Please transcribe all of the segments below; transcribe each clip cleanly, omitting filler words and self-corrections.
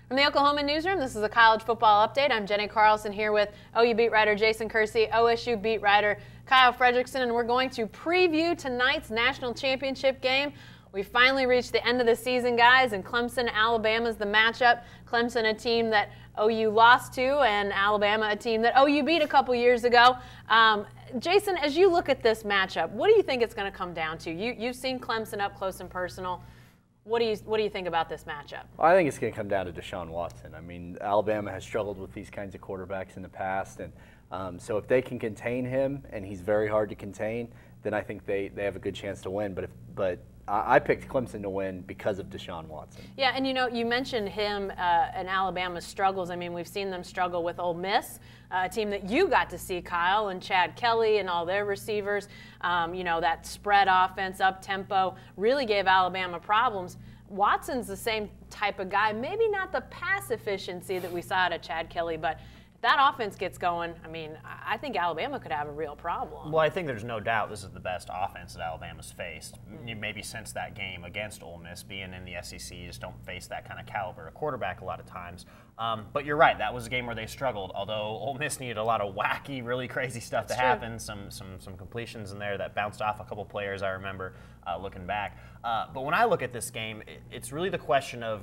From the Oklahoma Newsroom, this is a college football update. I'm Jenny Carlson here with OU beat writer Jason Kersey, OSU beat writer Kyle Fredrickson, and we're going to preview tonight's national championship game. We finally reached the end of the season, guys, and Clemson, Alabama is the matchup. Clemson, a team that OU lost to, and Alabama, a team that OU beat a couple years ago. Jason, as you look at this matchup, what do you think it's going to come down to? You've seen Clemson up close and personal. What do you think about this matchup? Well, I think it's going to come down to Deshaun Watson. I mean, Alabama has struggled with these kinds of quarterbacks in the past, and so if they can contain him, and he's very hard to contain, then I think they have a good chance to win. But I picked Clemson to win because of Deshaun Watson. Yeah, and you mentioned him and Alabama's struggles. I mean, we've seen them struggle with Ole Miss, a team that you got to see, Kyle, and Chad Kelly and all their receivers. That spread offense, up-tempo, really gave Alabama problems. Watson's the same type of guy, maybe not the pass efficiency that we saw out of Chad Kelly, but if that offense gets going, I mean, I think Alabama could have a real problem. Well, I think there's no doubt this is the best offense that Alabama's faced. Maybe since that game against Ole Miss, being in the SEC, you just don't face that kind of caliber of quarterback a lot of times. But you're right, that was a game where they struggled, although Ole Miss needed a lot of wacky, really crazy stuff to happen, some completions in there that bounced off a couple players, I remember, looking back. But when I look at this game, it's really the question of,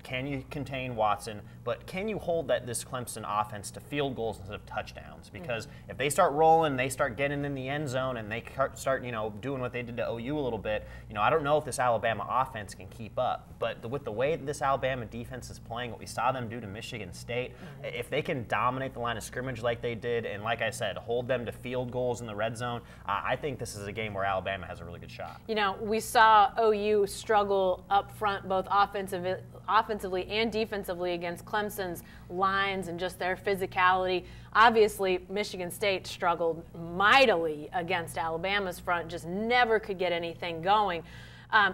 can you contain Watson, but can you hold this Clemson offense to field goals instead of touchdowns? Because if they start rolling, they start getting in the end zone, and they start, doing what they did to OU a little bit, I don't know if this Alabama offense can keep up. But with the way that this Alabama defense is playing, what we saw them do to Michigan State, if they can dominate the line of scrimmage like they did, and like I said, hold them to field goals in the red zone, I think this is a game where Alabama has a really good shot. We saw OU struggle up front, both offensively and defensively, against Clemson's lines and just their physicality. Obviously, Michigan State struggled mightily against Alabama's front, just never could get anything going.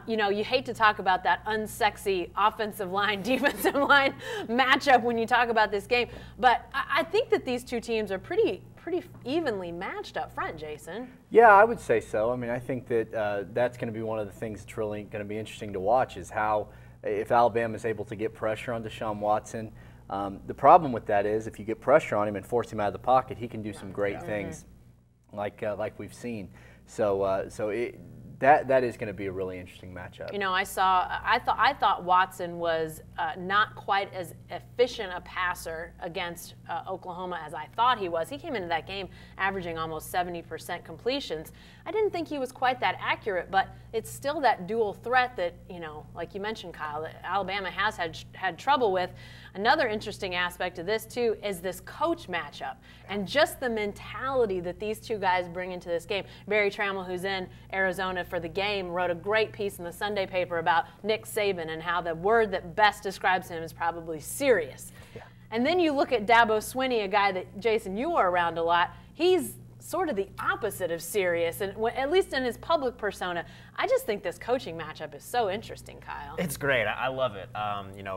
You hate to talk about that unsexy offensive line, defensive line matchup when you talk about this game, but I think that these two teams are pretty evenly matched up front, Jason. Yeah, I would say so. I mean, I think that that's going to be one of the things that's really going to be interesting to watch is how, if Alabama is able to get pressure on Deshaun Watson. The problem with that is if you get pressure on him and force him out of the pocket, he can do some great things like we've seen. So that is going to be a really interesting matchup. I thought Watson was not quite as efficient a passer against Oklahoma as I thought he was. He came into that game averaging almost 70% completions. I didn't think he was quite that accurate, but it's still that dual threat that, like you mentioned, Kyle, that Alabama has had trouble with. Another interesting aspect of this, too, is this coach matchup and just the mentality that these two guys bring into this game. Barry Trammell, who's in Arizona for the game, wrote a great piece in the Sunday paper about Nick Saban and how the word that best describes him is probably serious. Yeah. And then you look at Dabo Swinney, a guy that, Jason, you are around a lot. He's sort of the opposite of serious, and at least in his public persona. I just think this coaching matchup is so interesting, Kyle. It's great. I love it.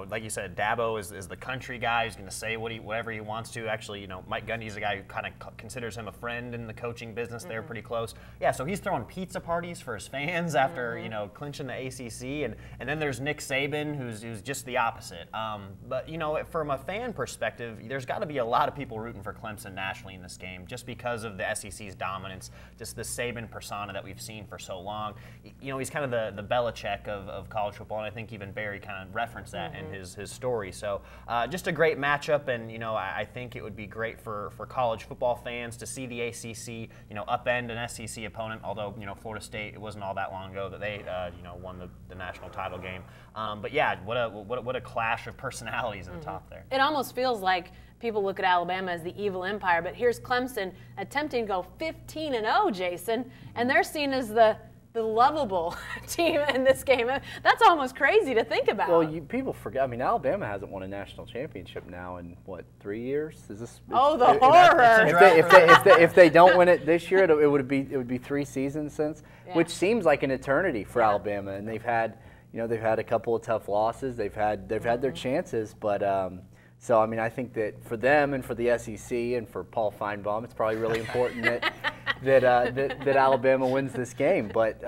Like you said, Dabo is the country guy who's going to say whatever he wants to. Actually, Mike Gundy's a guy who kind of considers him a friend in the coaching business. They're pretty close. Yeah, so he's throwing pizza parties for his fans after clinching the ACC, and then there's Nick Saban, who's just the opposite. But from a fan perspective, there's got to be a lot of people rooting for Clemson nationally in this game, just because of the SEC's dominance, just the Saban persona that we've seen for so long. He's kind of the Belichick of college football, and I think even Barry kind of referenced that in his story. So just a great matchup, and I think it would be great for college football fans to see the ACC upend an SEC opponent. Although Florida State, it wasn't all that long ago that they won the national title game. But yeah, what a clash of personalities at the top there. It almost feels like people look at Alabama as the evil empire, but here's Clemson attempting to go 15-0, Jason, and they're seen as the lovable team in this game. That's almost crazy to think about. Well, people forget. I mean, Alabama hasn't won a national championship now in what, 3 years? Is this? Oh, the horror! If they don't win it this year, it would be 3 seasons since, which seems like an eternity for Alabama. And they've had a couple of tough losses. They've had their chances, but. So, I mean, I think that for them and for the SEC and for Paul Feinbaum, it's probably really important that Alabama wins this game. But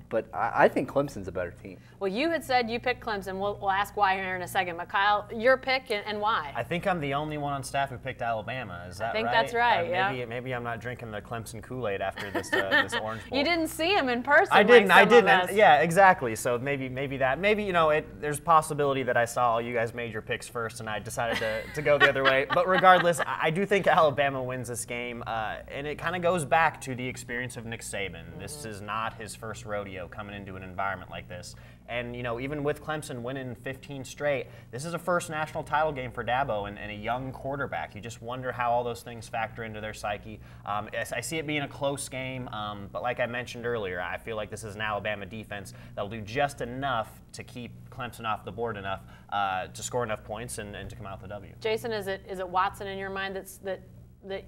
but I think Clemson's a better team. Well, you had said you picked Clemson. We'll ask why here in a second. But Kyle, your pick and why? I think I'm the only one on staff who picked Alabama. Is that right? I think that's right. Yeah. Maybe I'm not drinking the Clemson Kool-Aid after this this Orange Bowl. You didn't see him in person. I didn't. Like I didn't. Of us. Yeah, exactly. So maybe that. Maybe there's possibility that I saw you guys made your picks first, and I decided to go the other way. But regardless, I do think Alabama wins this game, and it kind of goes back to the experience of Nick Saban. This is not his first rodeo coming into an environment like this. And, even with Clemson winning 15 straight, this is a first national title game for Dabo and a young quarterback. You just wonder how all those things factor into their psyche. I see it being a close game, but like I mentioned earlier, I feel like this is an Alabama defense that'll do just enough to keep Clemson off the board enough to score enough points and to come out with the W. Jason, is it Watson in your mind that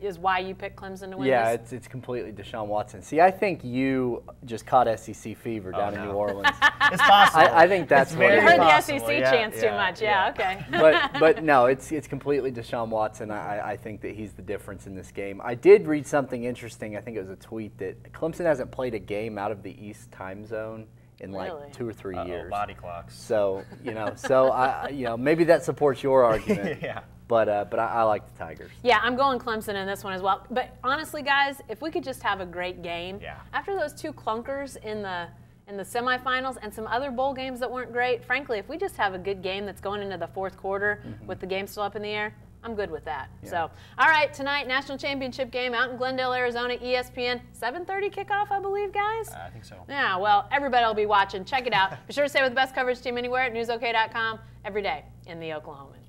is why you picked Clemson to win Yeah, this? it's completely Deshaun Watson. See, I think you just caught SEC fever down in New Orleans. It's possible. I think that's what You it heard is. the SEC chants too much. Yeah, okay. But no, it's completely Deshaun Watson. I think that he's the difference in this game. I did read something interesting. I think it was a tweet that Clemson hasn't played a game out of the East time zone in like 2 or 3 years. Body clocks. So maybe that supports your argument. Yeah. But I like the Tigers. Yeah, I'm going Clemson in this one as well. But honestly, guys, if we could just have a great game, after those 2 clunkers in the semifinals and some other bowl games that weren't great, frankly, if we just have a good game that's going into the 4th quarter with the game still up in the air, I'm good with that. Yeah. So, all right, tonight, national championship game out in Glendale, Arizona, ESPN, 7:30 kickoff, I believe, guys? I think so. Yeah, well, everybody will be watching. Check it out. Be sure to stay with the best coverage team anywhere at newsok.com every day in the Oklahoman.